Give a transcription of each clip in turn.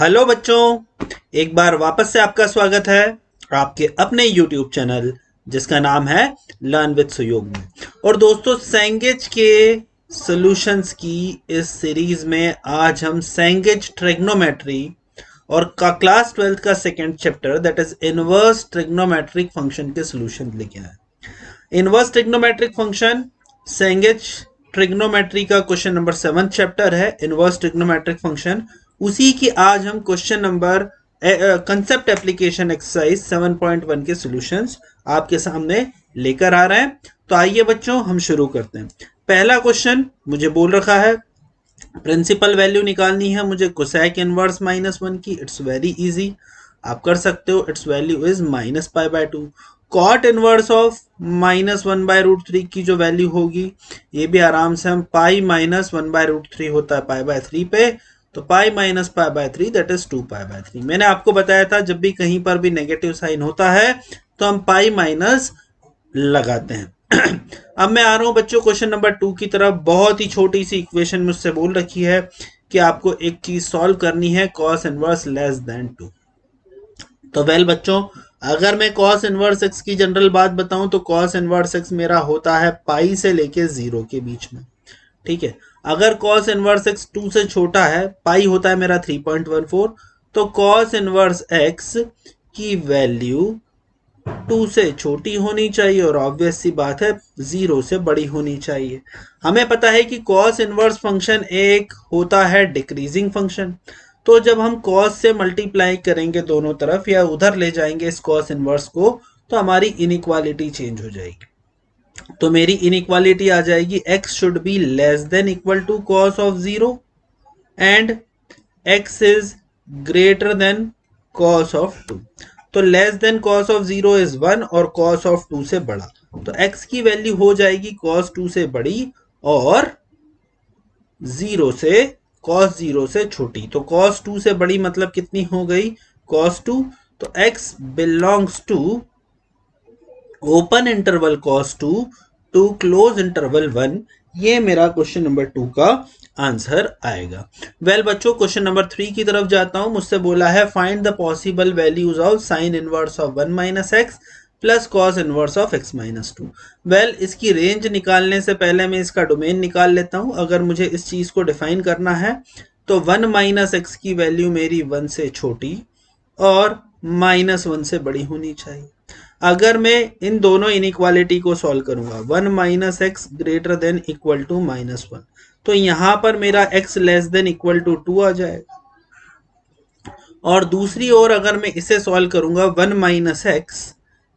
Hello बच्चों, एक बार वापस से आपका स्वागत है आपके अपने YouTube चैनल जिसका नाम है लर्न विद सुयोग में। और दोस्तों, सैंगेज के सॉल्यूशंस की इस सीरीज में आज हम सैंगेज ट्रिग्नोमेट्री और का क्लास 12th का second chapter that is inverse trigonometric function के सॉल्यूशन लेके आए। इनवर्स ट्रिग्नोमेट्रिक फंक्शन सैंगेज ट्रिग्नोमेट्री का क्वेश्चन नंबर 7 चैप्टर है इनवर्स ट्रिग्नोमेट्रिक फंक्शन। उसी की आज हम question number concept application exercise 7.1 के सॉल्यूशंस आपके सामने लेकर आ रहे हैं। तो आइए बच्चों, हम शुरू करते हैं। पहला क्वेश्चन मुझे बोल रखा है प्रिंसिपल वैल्यू निकालनी है मुझे कोसेक इनवर्स -1 की। इट्स वेरी इजी, आप कर सकते हो। Its value is -π/2। Cot inverse of -1/√3 की जो वैल्यू होगी ये भी आराम से हम पाई -1/√3 होता है π/3 पे, तो पाई -π/3 दैट इज 2π/3। मैंने आपको बताया था जब भी कहीं पर भी नेगेटिव साइन होता है तो हम पाई माइनस लगाते हैं। अब मैं आ रहा हूं बच्चों क्वेश्चन नंबर 2 की तरफ। बहुत ही छोटी सी इक्वेशन मुझसे बोल रखी है कि आपको एक चीज सॉल्व करनी है, कॉस इनवर्स लेस देन 2। तो वेल बच्चों, अगर मैं कॉस इनवर्स एक्स की जनरल बात बताऊं तो कॉस इनवर्स एक्स मेरा होता है पाई से लेके 0 के बीच में। ठीक है, अगर कॉस इनवर्स एक्स 2 से छोटा है, पाई होता है मेरा 3.14, तो कॉस इनवर्स एक्स की वैल्यू 2 से छोटी होनी चाहिए और ऑब्वियस सी बात है 0 से बड़ी होनी चाहिए। हमें पता है कि कॉस इनवर्स फंक्शन एक होता है डिक्रीजिंग फंक्शन, तो जब हम कॉस से मल्टीप्लाई करेंगे दोनों तरफ या उधर ले जाएंगे इस कॉस इनवर्स को, तो हमारी इनइक्वालिटी चेंज हो जाएगी। तो मेरी इनइक्वालिटी आ जाएगी x should be less than equal to cos of 0 and x is greater than cos of 2। तो less than cos of 0 is 1 और कॉस ऑफ 2 से बड़ा, तो x की वैल्यू हो जाएगी कॉस 2 से बड़ी और 0 से कॉस 0 से छोटी। तो कॉस 2 से बड़ी मतलब कितनी हो गई, कॉस 2। तो x belongs to open interval cos 2 to close interval 1। ये मेरा क्वेश्चन नंबर 2 का आंसर आएगा। वेल बच्चों, क्वेश्चन नंबर 3 की तरफ जाता हूं। मुझसे बोला है find the possible values of sine inverse of 1 - x plus cos inverse of x - 2। Well, इसकी रेंज निकालने से पहले मैं इसका डोमेन निकाल लेता हूं। अगर मुझे इस चीज को डिफाइन करना है तो 1 - x की वैल्यू मेरी 1 से छोटी और -1 से बड़ी होनी चाहिए। अगर मैं इन दोनों इनइक्वालिटी को सॉल्व करूंगा 1 - x greater than equal to -1, तो यहां पर मेरा x less than equal to 2 आ जाएगा। और दूसरी ओर अगर मैं इसे सॉल्व करूंगा 1 - x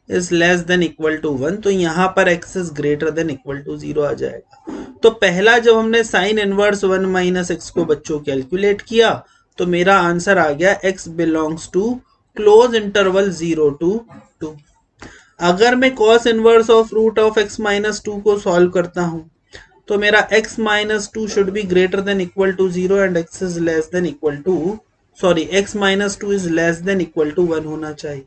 is less than equal to 1, तो यहां पर x is greater than equal to 0 आ जाएगा। तो पहला जब हमने साइन इनवर्स 1 - x को बच्चों कैलकुलेट किया तो मेरा आंसर आ गया x belongs to close interval 0 to 2। अगर मैं cos inverse of root of x - 2 को सॉल्व करता हूं तो मेरा x - 2 should be greater than equal to 0 and x is less than equal to x - 2 is less than equal to 1 होना चाहिए।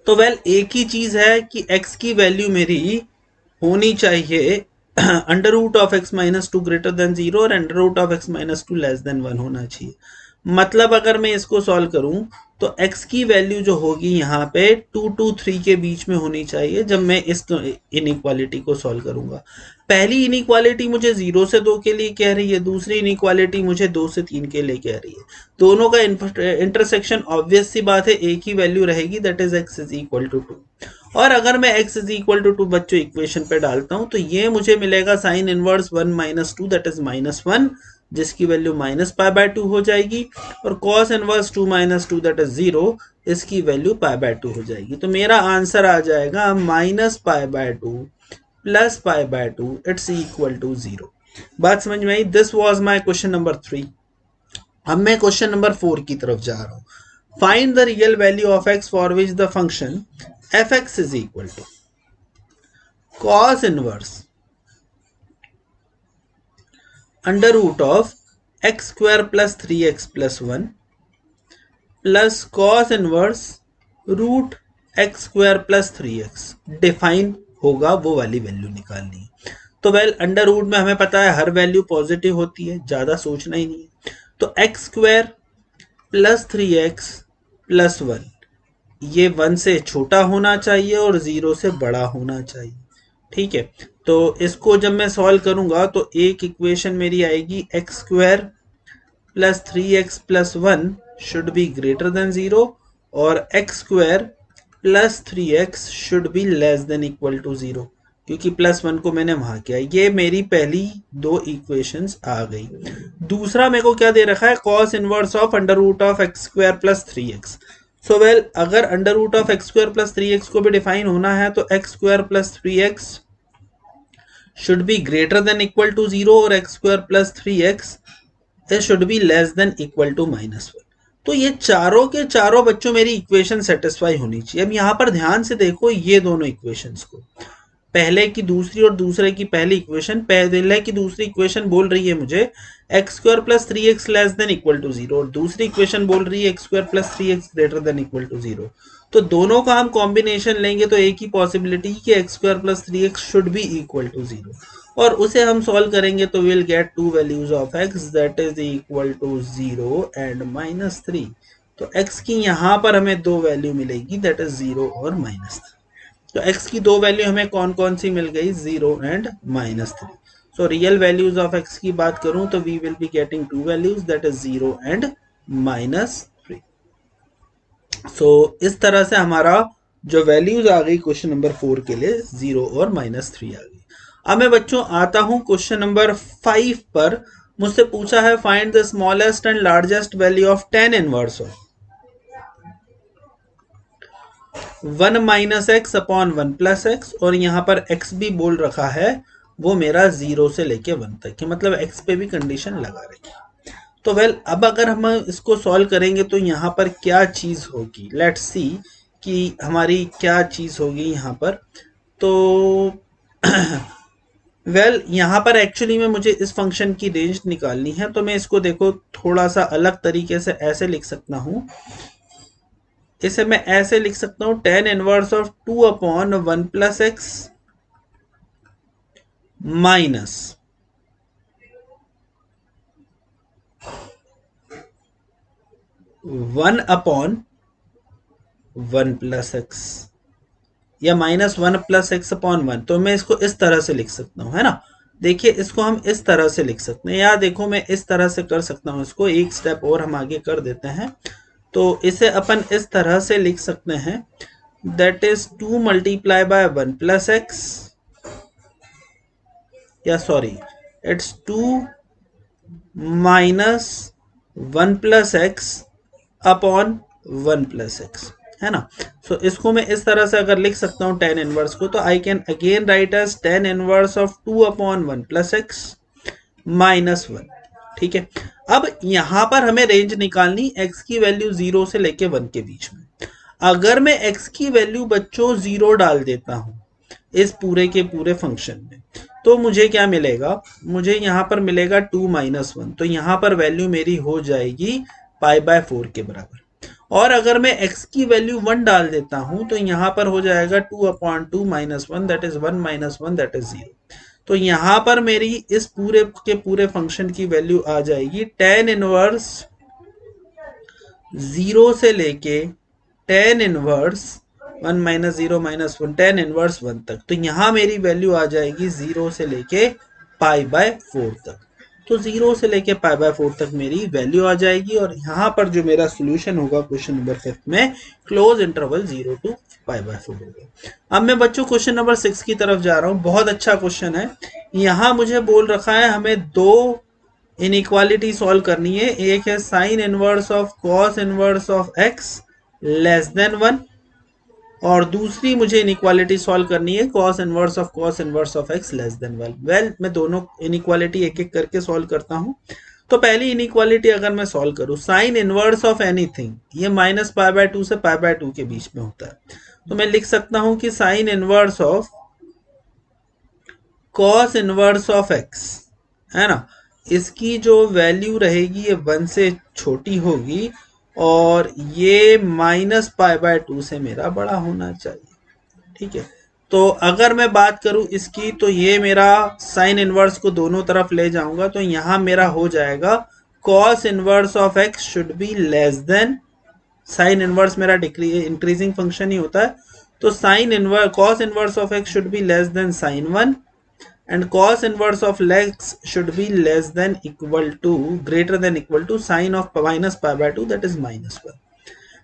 तो वेल, एक ही चीज है कि x की वैल्यू मेरी होनी चाहिए under root of x - 2 greater than 0 और under root of x - 2 less than 1 होना चाहिए। मतलब अगर मैं इसको सॉल्व करूं तो x की वैल्यू जो होगी यहाँ पे 2 to 3 के बीच में होनी चाहिए जब मैं इस इनइक्वालिटी को सॉल्व करूंगा। पहली इनइक्वालिटी मुझे 0 से 2 के लिए कह रही है, दूसरी इनइक्वालिटी मुझे 2 से 3 के लिए कह रही है। दोनों का इंटरसेक्शन ऑब्वियस सी बात है एक ही वैल्यू रहेगी, that is x is equal to 2। और अगर मैं x इज इक्वल टू 2 बच्चों इक्वेशन पे डालता हूं तो ये मुझे मिलेगा साइन इनवर्स 1 - 2 दैट इज -1 जिसकी वैल्यू -π/2 हो जाएगी और cos इनवर्स 2 - 2 दैट इज 0 इसकी वैल्यू π/2 हो जाएगी। तो मेरा आंसर आ जाएगा -π/2 प्लस π/2 इट्स इक्वल टू 0। बात समझ में आई? This was my question number 3। अब मैं क्वेश्चन नंबर 4 की तरफ जा रहा हूं। Find the real value of x for which the function f(x) is equal to cos inverse under root of x square plus 3x plus 1 plus cos inverse root x square plus 3x define होगा, वो वाली value निकालनी है। तो well, under root में हमें पता है हर वैल्यू पॉजिटिव होती है, ज्यादा सोचना ही नहीं है। तो X square plus 3x plus 1 ये 1 से छोटा होना चाहिए और 0 से बड़ा होना चाहिए। ठीक है, तो इसको जब मैं सॉल्व करूंगा तो एक इक्वेशन मेरी आएगी x square plus 3x plus 1 should be greater than 0 और x square plus 3x should be less than equal to 0, क्योंकि प्लस 1 को मैंने वहां किया। ये मेरी पहली दो इक्वेशंस आ गई। दूसरा मेरे को क्या दे रखा है, cos inverse of under root of X square plus 3x। So well, अगर under root of X square plus 3x को भी डिफाइन होना है तो X square plus 3x should be greater than equal to 0 और x square plus 3x should be less than equal to -1। तो ये चारों के चारों बच्चों मेरी इक्वेशन सेटिस्फाई होनी चाहिए। अब यहां पर ध्यान से देखो ये दोनों इक्वेशंस को, पहले की दूसरी और दूसरे की पहली इक्वेशन। पहले की दूसरी इक्वेशन बोल रही है मुझे x square plus 3x less than equal to 0 और दूसरी इक्वेशन बोल रही है x square plus 3x greater than equal to 0। तो दोनों का हम कॉम्बिनेशन लेंगे तो एक ही पॉसिबिलिटी कि x square plus 3x should be equal to 0 और उसे हम सॉल्व करेंगे तो will get two values of x that is equal to 0 and -3। तो x की यहाँ पर हमें दो वैल्यू मिलेगी दैट इज 0 और -3। तो x की दो वैल्यू हमें कौन कौन सी मिल गई, 0 and -3। So real values of x की बात करूं तो we will be getting two values that is 0 and -3। So इस तरह से हमारा जो वैल्यूज आ गई क्वेश्चन नंबर 4 के लिए 0 और -3 आ गई। अब मैं बच्चों आता हूं क्वेश्चन नंबर 5 पर। मुझसे पूछा है find the smallest and largest value of tan inverse of 1 minus x upon 1 plus x और यहां पर x भी बोल रखा है वो मेरा 0 से लेके 1 तक है, मतलब x पे भी कंडीशन लगा रखी। तो वेल, अब अगर हम इसको सॉल्व करेंगे तो यहां पर क्या चीज होगी, लेट्स सी कि हमारी क्या चीज होगी यहां पर। तो वेल यहां पर एक्चुअली में मुझे इस फंक्शन की रेंज निकालनी है, तो मैं इसको देखो थोड़ा सा अलग तरीके से ऐसे लिख सकता हूं। इसे मैं ऐसे लिख सकता हूं tan inverse of 2 upon 1 plus x minus 1 upon 1 plus X या -1 प्लस एक्स अपॉन 1। तो मैं इसको इस तरह से लिख सकता हूं, है ना। देखिए इसको हम इस तरह से लिख सकते हैं, या देखो मैं इस तरह से कर सकता हूं, इसको एक स्टेप और हम आगे कर देते हैं। तो इसे अपन इस तरह से लिख सकते हैं that is 2 multiply by 1 plus X, या sorry it's 2 minus 1 plus X upon 1 plus X, है ना। सो इसको मैं इस तरह से अगर लिख सकता हूं tan इनवर्स को, तो I can again write as tan inverse of 2 upon 1 plus x minus 1। ठीक है, अब यहां पर हमें रेंज निकालनी x की वैल्यू 0 से लेके 1 के बीच में। अगर मैं x की वैल्यू बच्चों 0 डाल देता हूं इस पूरे के पूरे फंक्शन में, तो मुझे क्या मिलेगा, मुझे यहां पर मिलेगा 2 माइनस 1। तो यहां पर वैल्यू मेरी हो जाएगी π/4 के बराबर। और अगर मैं x की वैल्यू 1 डाल देता हूं तो यहां पर हो जाएगा 2 upon 2 minus 1 that is 1 minus 1 that is 0। तो यहां पर मेरी इस पूरे के पूरे फंक्शन की वैल्यू आ जाएगी tan इनवर्स 0 से लेके tan inverse 1 minus 0 minus 1 tan inverse 1 तक। तो यहां मेरी वैल्यू आ जाएगी 0 से लेके π/4 तक। तो 0 से लेके π/4 तक मेरी वैल्यू आ जाएगी और यहां पर जो मेरा सोल्यूशन होगा क्वेश्चन नंबर 5 में क्लोज इंटरवल 0 to π/4 होगा। अब मैं बच्चों क्वेश्चन नंबर 6 की तरफ जा रहा हूं। बहुत अच्छा क्वेश्चन है। यहां मुझे बोल रखा है हमें दो इनइक्वालिटी सॉल्व करनी है। एक है sign inverse of cos inverse of x less than 1 और दूसरी मुझे इनइक्वालिटी सॉल्व करनी है cos inverse of x less than 1। Well मैं दोनों इनइक्वालिटी एक एक करके सॉल्व करता हूं। तो पहली इनइक्वालिटी अगर मैं सॉल्व करूं, साइन इनवर्स ऑफ एनीथिंग, ये -π/2 से π/2 के बीच में होता है। तो मैं लिख सकता हूं कि sign inverse of cos inverse of x, है ना, इसकी जो वैल्यू रहेगी ये 1 से छोटी होगी और ये -π/2 से मेरा बड़ा होना चाहिए। ठीक है, तो अगर मैं बात करूं इसकी, तो ये मेरा साइन इनवर्स को दोनों तरफ ले जाऊंगा तो यहां मेरा हो जाएगा cos inverse of x should be less than sine inverse, मेरा इंक्रीजिंग फंक्शन ही होता है, तो sine inverse cos inverse of x should be less than sine 1 and cos inverse of x should be less than equal to greater than equal to sin of minus pi by 2 that is minus 1.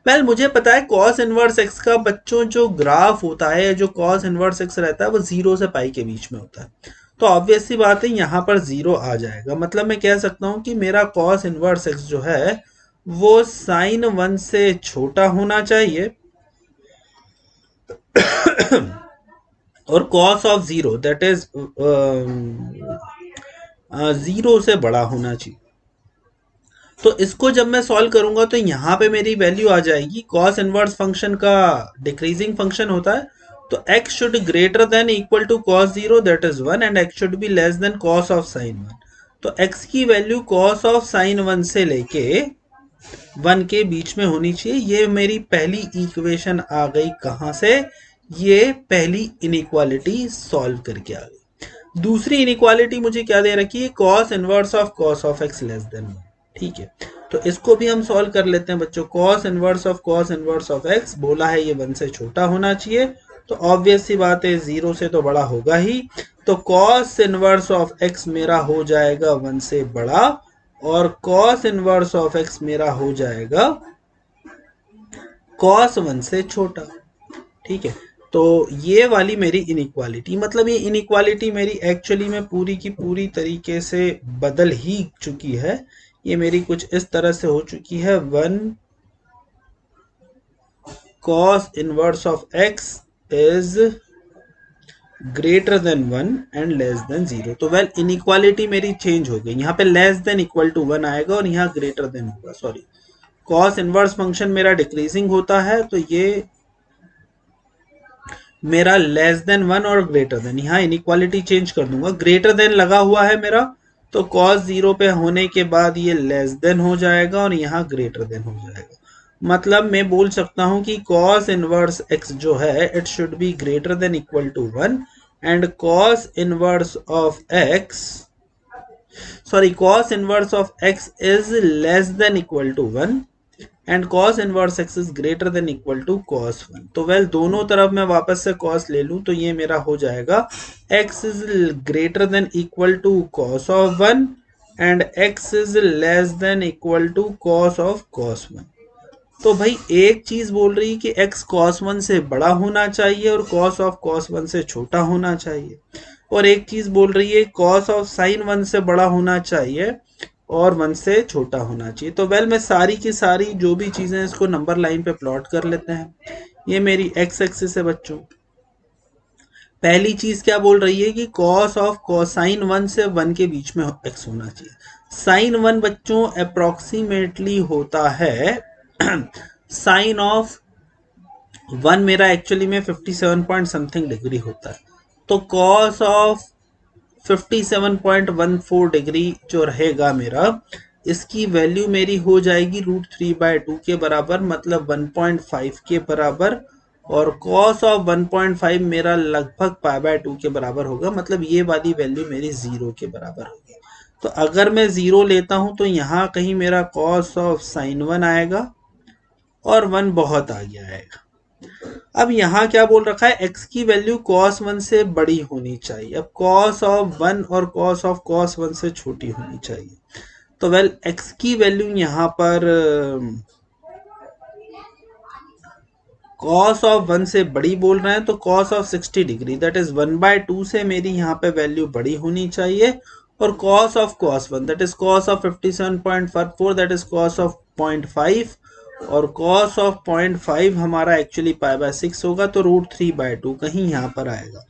Well मुझे पता है cos inverse x का बच्चों जो graph होता है, जो cos inverse x रहता है वो 0 से पाई के बीच में होता है, तो ऑब्वियस सी बात है यहाँ पर 0 आ जाएगा। मतलब मैं कह सकता हूँ कि मेरा cos इनवर्स x जो है वो sin 1 से छोटा होना चाहिए और cos ऑफ 0 दैट इज 0 से बड़ा होना चाहिए। तो इसको जब मैं सॉल्व करूंगा तो यहाँ पे मेरी वैल्यू आ जाएगी, cos इनवर्स फंक्शन का डिक्रीजिंग फंक्शन होता है, तो x should greater than equal to cos 0 that is 1 and x should be less than cos of sin 1। तो x की वैल्यू cos ऑफ sin 1 से लेके 1 के बीच में होनी चाहिए। ये मेरी पहली इक्वेशन आ गई कहाँ से, ये पहली इनइक्वालिटी सॉल्व करके आ गई। दूसरी इनइक्वालिटी मुझे क्या दे रखी है, cos inverse of x less than 1। ठीक है, तो इसको भी हम सॉल्व कर लेते हैं बच्चों। cos इनवर्स ऑफ x बोला है ये 1 से छोटा होना चाहिए, तो ऑब्वियस सी बात है 0 से तो बड़ा होगा ही, तो cos इनवर्स ऑफ x मेरा हो जाएगा 1 से बड़ा और cos इनवर्स ऑफ x मेरा हो जाएगा cos 1 से छोटा। ठीक है, तो ये वाली मेरी इनइक्वालिटी, मतलब ये इनइक्वालिटी मेरी एक्चुअली में पूरी की पूरी तरीके से बदल ही चुकी है। ये मेरी कुछ इस तरह से हो चुकी है, 1 cos inverse of x is greater then 1 and less than 0। तो वेल इनइक्वालिटी मेरी चेंज हो गई, यहाँ पे लेस देन इक्वल टू 1 आएगा और यहाँ ग्रेटर देन होगा। सॉरी, cos इनवर्स फंक्शन मेरा डिक्रीजिंग होता है, तो ये मेरा लेस देन 1 और ग्रेटर देन, यहाँ इनइक्वालिटी चेंज कर दूंगा, ग्रेटर देन लगा हुआ है मेरा, तो cos 0 पे होने के बाद ये लेस देन हो जाएगा और यहाँ ग्रेटर देन हो जाएगा। मतलब मैं बोल सकता हूँ कि cos इनवर्स x जो है it should be greater than equal to 1 and cos inverse of x is less than equal to 1 and cos inverse x is greater than equal to cos 1। तो वेल दोनों तरफ मैं वापस से cos ले लूं तो ये मेरा हो जाएगा x is greater than equal to cos of 1 and x is less than equal to cos of cos 1। तो भाई एक चीज बोल रही है कि x cos 1 से बड़ा होना चाहिए और cos ऑफ cos 1 से छोटा होना चाहिए, और एक चीज बोल रही है cos ऑफ sin 1 से बड़ा होना चाहिए और 1 से छोटा होना चाहिए। तो वेल मैं सारी की सारी जो भी चीजें इसको नंबर लाइन पे प्लॉट कर लेते हैं। ये मेरी x एक्सिस है बच्चों। पहली चीज क्या बोल रही है कि cos ऑफ sin 1 से 1 के बीच में x होना चाहिए। sin 1 बच्चों अप्रोक्सीमेटली होता है साइन ऑफ 1 मेरा एक्चुअली में 57 पॉइंट समथिंग डिग्री होता है, तो cos ऑफ 57.14 डिग्री जो रहेगा मेरा, इसकी वैल्यू मेरी हो जाएगी √3/2 के बराबर, मतलब 1.5 के बराबर, और cos ऑफ 1.5 मेरा लगभग π/2 के बराबर होगा, मतलब ये वाली वैल्यू मेरी 0 के बराबर होगी। तो अगर मैं 0 लेता हूं तो यहाँ कहीं मेरा cos ऑफ sin 1 आएगा और 1 बहुत आगे आएगा। अब यहाँ क्या बोल रखा है, x की वैल्यू cos 1 से बड़ी होनी चाहिए। अब cos ऑफ 1 और cos ऑफ cos 1 से छोटी होनी चाहिए। तो वेल x की वैल्यू यहाँ पर cos ऑफ 1 से बड़ी बोल रहे हैं, तो cos of 60 degree that is 1/2 से मेरी यहाँ पे वैल्यू बड़ी होनी चाहिए, और cos of cos 1 that is cos of 57.44 that is cos of 0.5, और cos ऑफ 0.5 हमारा एक्चुअली π/6 होगा, तो √3/2 कहीं यहाँ पर आएगा,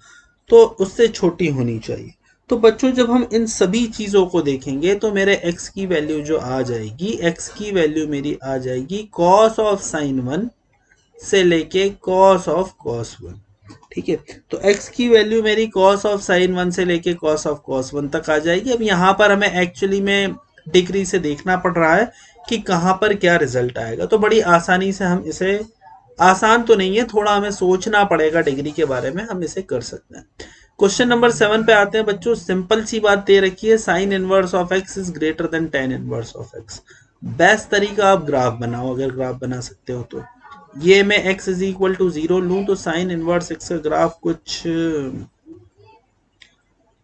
तो उससे छोटी होनी चाहिए। तो बच्चों जब हम इन सभी चीज़ों को देखेंगे तो मेरे x की वैल्यू जो आ जाएगी, x की वैल्यू मेरी आ जाएगी cos ऑफ sin 1 से लेके cos ऑफ cos 1। ठीक है, तो x की वैल्यू मेरी cos ऑफ sin 1 से लेके cos ऑफ cos 1 तक आ जाएगी। अब यहाँ पर हमें एक्चुअली में डिग्री से देखना पड़ रहा है कि कहाँ पर क्या रिजल्ट आएगा, तो बड़ी आसानी से हम इसे, आसान तो नहीं है, थोड़ा हमें सोचना पड़ेगा डिग्री के बारे में, हम इसे कर सकते हैं। क्वेश्चन नंबर 7 पे आते हैं बच्चों। सिंपल सी बात दे रखी है, sign inverse of x is greater then tan inverse of x. Best तरीका आप ग्राफ बनाओ, अगर ग्राफ बना सकते हो तो। ये मैं x इज इक्वल टू 0 लूं तो साइन इनवर्स एक्स का ग्राफ कुछ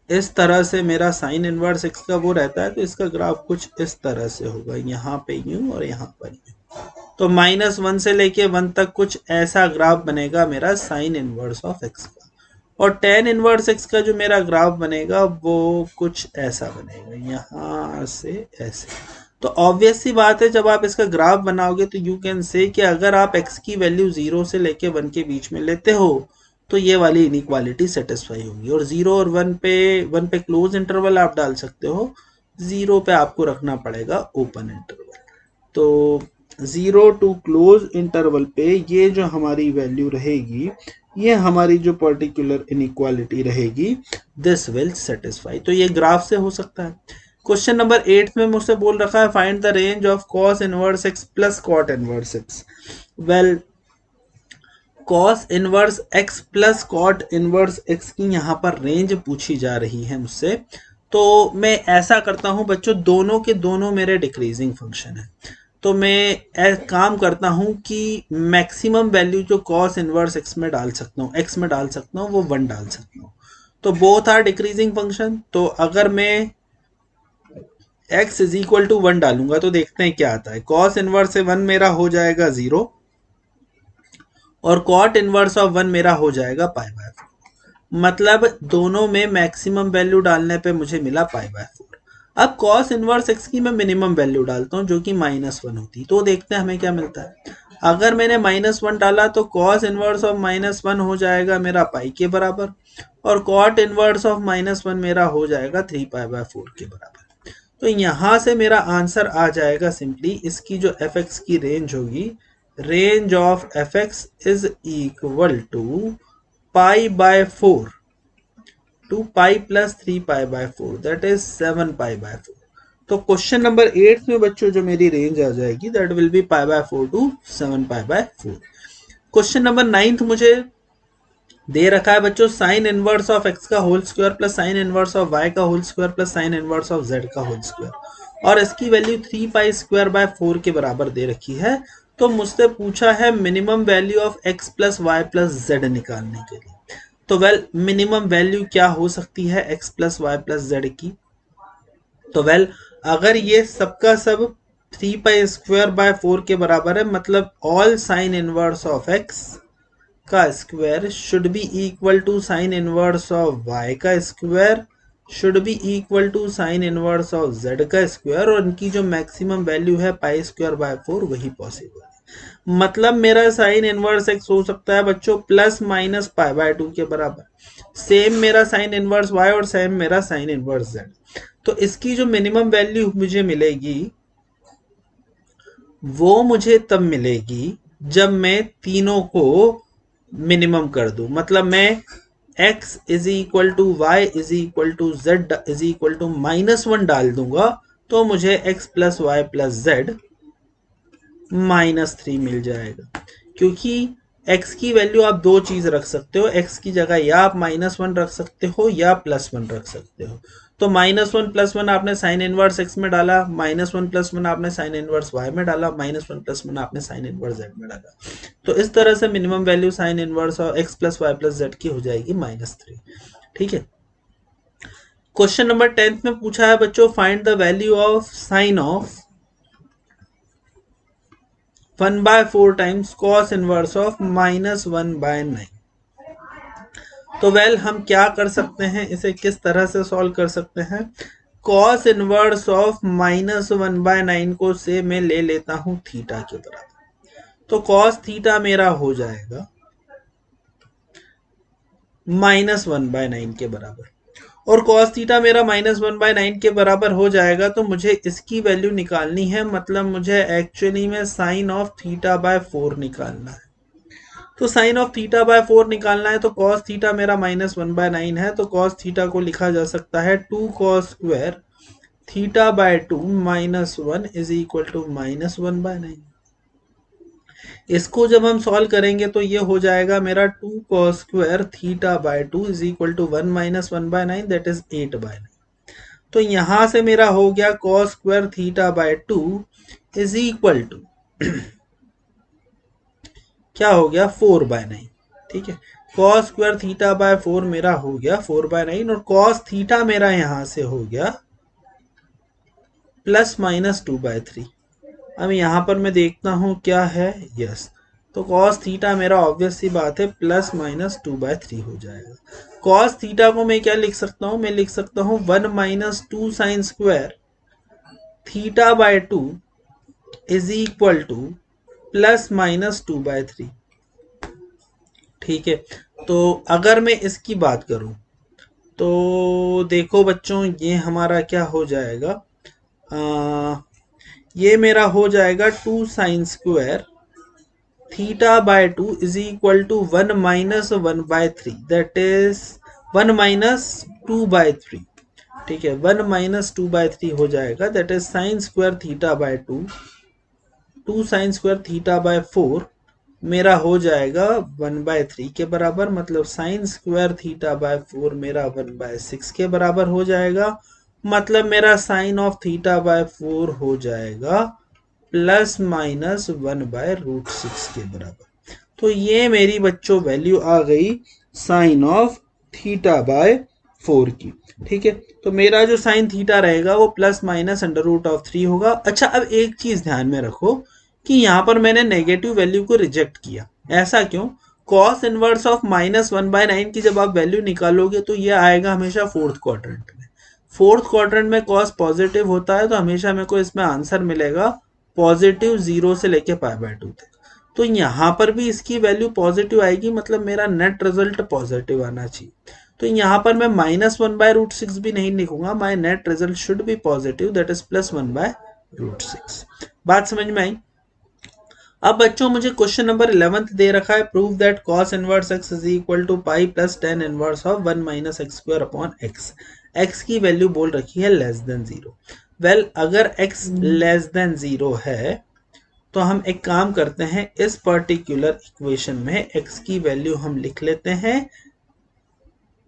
इस तरह से मेरा साइन इनवर्स एक्स का वो रहता है, तो इसका ग्राफ कुछ इस तरह से होगा, यहाँ पे यूं और यहाँ पर यूं। तो -1 से लेके 1 तक कुछ ऐसा ग्राफ बनेगा मेरा साइन इनवर्स ऑफ एक्स का। और टेन इनवर्स एक्स का जो मेरा ग्राफ बनेगा वो कुछ ऐसा बनेगा, यहाँ से ऐसे। तो ऑब्वियस सी बात है, जब आप इसका ग्राफ बनाओगे तो यू कैन से कि अगर आप x की वैल्यू 0 से लेके 1 के बीच में लेते हो तो ये वाली इनइक्वालिटी सेटिस्फाई होगी। और 0 और 1 पे क्लोज इंटरवल आप डाल सकते हो, 0 पे आपको रखना पड़ेगा ओपन इंटरवल। तो 0 टू क्लोज इंटरवल पे ये जो हमारी वैल्यू रहेगी, ये हमारी जो पर्टिकुलर इनइक्वालिटी रहेगी, दिस विल सेटिस्फाई। तो ये ग्राफ से हो सकता है। क्वेश्चन नंबर 8 में मुझसे बोल रखा है find the range of cos inverse x plus cot inverse x. Well, cos inverse x plus cot inverse x की यहाँ पर रेंज पूछी जा रही है मुझसे। तो मैं ऐसा करता हूं बच्चों, दोनों के दोनों मेरे डिक्रीजिंग फंक्शन है, तो मैं काम करता हूं कि मैक्सिमम वैल्यू जो कॉस इनवर्स एक्स में डाल सकता हूं, एक्स में डाल सकता हूं, वो 1 डाल सकता हूं। तो बोथ आर डिक्रीजिंग फंक्शन, तो अगर मैं x इज इक्वल टू 1 डालूंगा तो देखते हैं क्या आता है। कॉस इनवर्स से 1 मेरा हो जाएगा 0 और कॉट इनवर्स ऑफ 1 मेरा हो जाएगा पाई बाय 4। मतलब दोनों में मैक्सिमम वैल्यू डालने पे मुझे मिला पाई बाय 4। अब कॉस इनवर्स एक्स की मैं मिनिमम वैल्यू डालता हूं जो कि -1 होती, तो देखते हैं हमें क्या मिलता है। अगर मैंने -1 डाला तो कॉस इनवर्स ऑफ -1 हो जाएगा मेरा पाई के बराबर, और कॉट इनवर्स ऑफ -1 मेरा हो जाएगा 3 पाई बाय 4 के बराबर। तो यहां से मेरा आंसर आ जाएगा सिंपली, इसकी जो एफ एक्स की रेंज होगी, range of f x is equal to pi by 4 to pi plus 3 pi by 4, that is 7 pi by 4। तो क्वेश्चन नंबर 8 में बच्चों जो मेरी रेंज आ जाएगी, that will be pi by 4 to 7 pi by 4। Question number 9 मुझे दे रखा है बच्चों, साइन इनवर्स ऑफ एक्स का whole square plus sine inverse of Y का whole square plus sine inverse of Z का होल स्क्वायर, और इसकी वैल्यू 3 पाई स्क्वायर बाय 4 के बराबर दे रखी है। तो मुझसे पूछा है minimum value of x plus y plus z निकालने के लिए। तो वेल, मिनिमम वैल्यू क्या हो सकती है x plus y plus z की? तो वेल, अगर ये सबका सब 3 पाई स्क्वायर बाय 4 के बराबर है, मतलब all sine inverse of X का square should be equal to sine inverse of Y का square should be equal to sine inverse of Z का स्क्वायर, और इनकी जो मैक्सिमम वैल्यू है पाई स्क्वायर बाय 4 वही पॉसिबल है। मतलब मेरा साइन इनवर्स एक्स हो सकता है बच्चों प्लस माइनस पाई बाय 2 के बराबर, सेम मेरा साइन इनवर्स वाई और सेम मेरा साइन इनवर्स जेड। तो इसकी जो मिनिमम वैल्यू मुझे मिलेगी वो मुझे तब मिलेगी जब मैं तीनों को मिनिमम कर दूं। मतलब मैं x is equal to y is equal to z is equal to -1 डाल दूंगा, तो मुझे x plus y plus z -3 मिल जाएगा। क्योंकि x की वैल्यू आप दो चीज रख सकते हो, x की जगह या आप -1 रख सकते हो या +1 रख सकते हो। तो -1 + 1 आपने साइन इनवर्स x में डाला, -1 + 1 आपने साइन इनवर्स y में डाला, -1 + 1 आपने साइन इनवर्स z में डाला। तो इस तरह से मिनिमम वैल्यू साइन इनवर्स और x plus y plus z की हो जाएगी -3। ठीक है। क्वेश्चन नंबर 10 में पूछा है बच्चों, find the value of sine of 1/4 times cos inverse of -1/9। तो वेल, हम क्या कर सकते हैं, इसे किस तरह से सॉल्व कर सकते हैं। कॉस इनवर्स ऑफ -1/9 को से मैं ले लेता हूं थीटा के बराबर, तो कॉस थीटा मेरा हो जाएगा -1/9 के बराबर, और कॉस थीटा मेरा -1/9 के बराबर हो जाएगा। तो मुझे इसकी वैल्यू निकालनी है, मतलब मुझे एक्चुअली में साइन ऑफ थीटा बाय 4 निकालना है। तो साइन ऑफ थीटा बाय 4 निकालना है, तो कॉस थीटा मेरा -1/9 है, तो कॉस थीटा को लिखा जा सकता है 2 cos square theta by 2 -1 is equal to -1/9। इसको जब हम सॉल्व करेंगे तो ये हो जाएगा मेरा 2 cos square theta by 2 is equal to 1 minus 1/9 that is 8/9। तो यहां से मेरा हो गया cos square theta by 2 is equal to क्या हो गया 4/9। ठीक है, cos स्क्वायर थीटा बाय 4 मेरा हो गया 4/9 और cos थीटा मेरा यहां से हो गया +-2/3। अब यहाँ पर मैं देखता हूँ क्या है, यस, तो cos थीटा मेरा ऑब्वियस सी बात है +-2/3 हो जाएगा। cos थीटा को मैं क्या लिख सकता हूँ, मैं लिख सकता हूँ 1-2 sine square theta by 2 is equal to +-2/3। ठीक है, तो अगर मैं इसकी बात करूं तो देखो बच्चों, ये हमारा क्या हो जाएगा, ये मेरा हो जाएगा 2 sine square theta by 2 is equal to 1-1/3 that is 1-2/3। ठीक है, 1-2/3 हो जाएगा that is sine square theta by 2 sine square theta by 4 मेरा हो जाएगा 1/3 के बराबर, मतलब साइन स्क्वायर थीटा बाय 4 मेरा 1/6 के बराबर हो जाएगा, मतलब मेरा साइन ऑफ थीटा बाय 4 हो जाएगा ±1/√6 के बराबर। तो ये मेरी बच्चों वैल्यू आ गई साइन ऑफ थीटा बाय 4 की। ठीक है, तो मेरा जो साइन थीटा रहेगा वो ±√3 होगा। अच्छा, अब एक चीज ध्यान में रखो कि यहाँ पर मैंने नेगेटिव वैल्यू को रिजेक्ट किया, ऐसा क्यों? cos इनवर्स ऑफ -1/9 की जब आप वैल्यू निकालोगे तो ये आएगा हमेशा फोर्थ क्वाड्रेंट में। फोर्थ क्वाड्रेंट में cos पॉजिटिव होता है तो हमेशा मेरे को इसमें आंसर मिलेगा पॉजिटिव 0 से लेके π/2 तक। तो यहाँ पर भी इसकी वैल्यू पॉजिटिव आएगी, मतलब मेरा नेट रिजल्ट पॉजिटिव आना चाहिए। तो यहाँ पर मैं -1/√6 भी नहीं लिखूंगा, my net result should be positive that is +1/√6। बात समझ में आई? अब बच्चों मुझे क्वेश्चन नंबर 11 दे रखा है, prove that cos inverse x is equal to pi plus tan inverse of 1 minus x square upon x। x की वैल्यू बोल रखी है लेस देन 0। वेल, अगर x लेस देन 0 है तो हम एक काम करते हैं, इस पर्टिकुलर इक्वेशन में x की वैल्यू हम लिख लेते हैं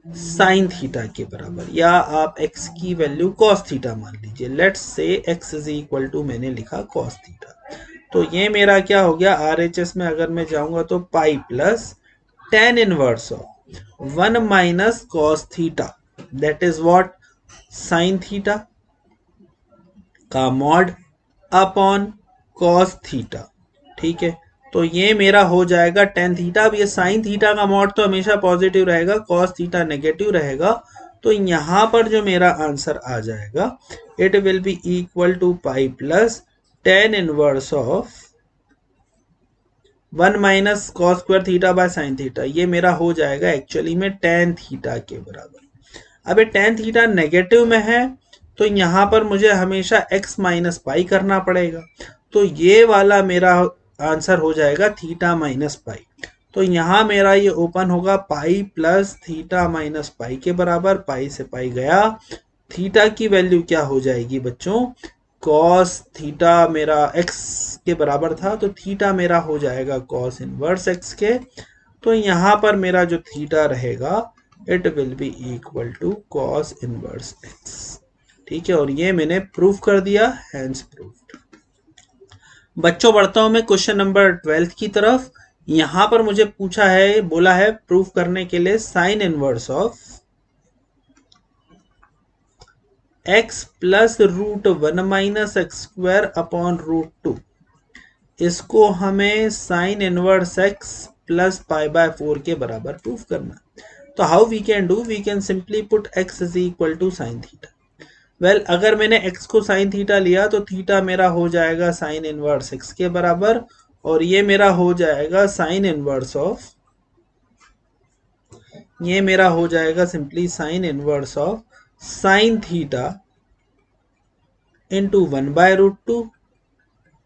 साइन थीटा के बराबर, या आप x की वैल्यू cos थीटा मान लीजिए। Let's say x is equal to मैंने लिखा cos थीटा, तो ये मेरा क्या हो गया, RHS में अगर मैं जाऊंगा तो पाई plus tan inverse of 1 minus cos theta that is what, sine theta का मॉड अपॉन cos थीटा। ठीक है, तो ये मेरा हो जाएगा tan थीटा। अब ये साइन थीटा का मॉड तो हमेशा पॉजिटिव रहेगा, cos थीटा नेगेटिव रहेगा, तो यहां पर जो मेरा आंसर आ जाएगा it will be equal to pi plus tan inverse of 1 minus cos square theta by sine theta. ये मेरा हो जाएगा एक्चुअली में tan थीटा के बराबर। अब ये tan थीटा नेगेटिव में है तो यहां पर मुझे हमेशा x माइनस पाई करना पड़ेगा, तो ये वाला मेरा आंसर हो जाएगा थीटा माइनस पाई। तो यहां मेरा ये ओपन होगा pi plus theta minus pi के बराबर, पाई से पाई गया, थीटा की वैल्यू क्या हो जाएगी बच्चों, cos थीटा मेरा x के बराबर था तो थीटा मेरा हो जाएगा cos इनवर्स x के, तो यहां पर मेरा जो थीटा रहेगा it will be equal to cos inverse x। ठीक है, और ये मैंने प्रूफ कर दिया, हैंस प्रूफ्ड। बच्चों बढ़ता हूं मैं क्वेश्चन नंबर 12 की तरफ। यहां पर मुझे पूछा है, बोला है प्रूफ करने के लिए sign inverse of x plus √1 minus x square upon √2। इसको हमें साइन इनवर्स x प्लस π/4 के बराबर प्रूफ करना। तो how we can do, we can simply put x is equal to sine theta. Well, अगर मैंने x को साइन थीटा लिया तो थीटा मेरा हो जाएगा साइन इनवर्स x के बराबर, और ये मेरा हो जाएगा साइन इनवर्स ऑफ, ये मेरा हो जाएगा simply sine inverse of sine theta into 1/√2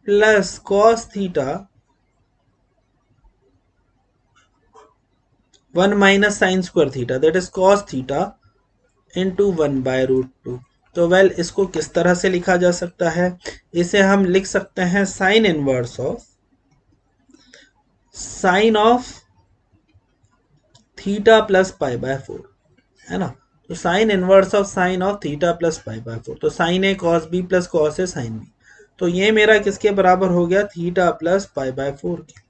plus cos theta 1 minus sign square theta that is cos theta into 1/√2। तो वेल, इसको किस तरह से लिखा जा सकता है, इसे हम लिख सकते हैं sign inverse of sine of theta plus pi by 4, है ना। तो sine inverse of sine of theta plus pi by 4, तो sign A cos B plus cos A sine B, तो ये मेरा किसके बराबर हो गया, थीटा प्लस पाई बाय 4 के।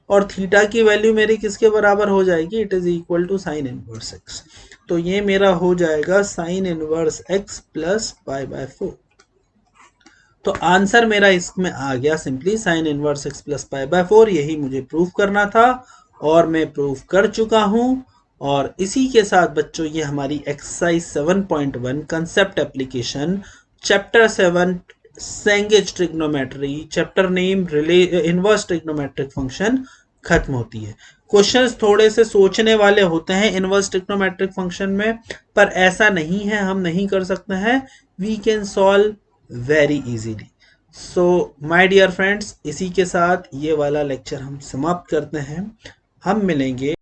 और थीटा की वैल्यू मेरी किसके बराबर हो जाएगी, it is equal to sine inverse x, तो ये मेरा हो जाएगा sine inverse x plus pi by 4। तो आंसर मेरा इसमें आ गया simply sine inverse x plus pi by 4, यही मुझे प्रूफ करना था और मैं प्रूफ कर चुका हूं। और इसी के साथ बच्चों ये हमारी exercise 7.1 concept application chapter 7 Cengage trigonometry, chapter name inverse trigonometric function खत्म होती है। क्वेश्चंस थोड़े से सोचने वाले होते हैं इनवर्स ट्रिग्नोमेट्रिक फंक्शन में, पर ऐसा नहीं है, हम नहीं कर सकते हैं, we can solve very easily. So my dear friends, इसी के साथ ये वाला लेक्चर हम समाप्त करते हैं। हम मिलेंगे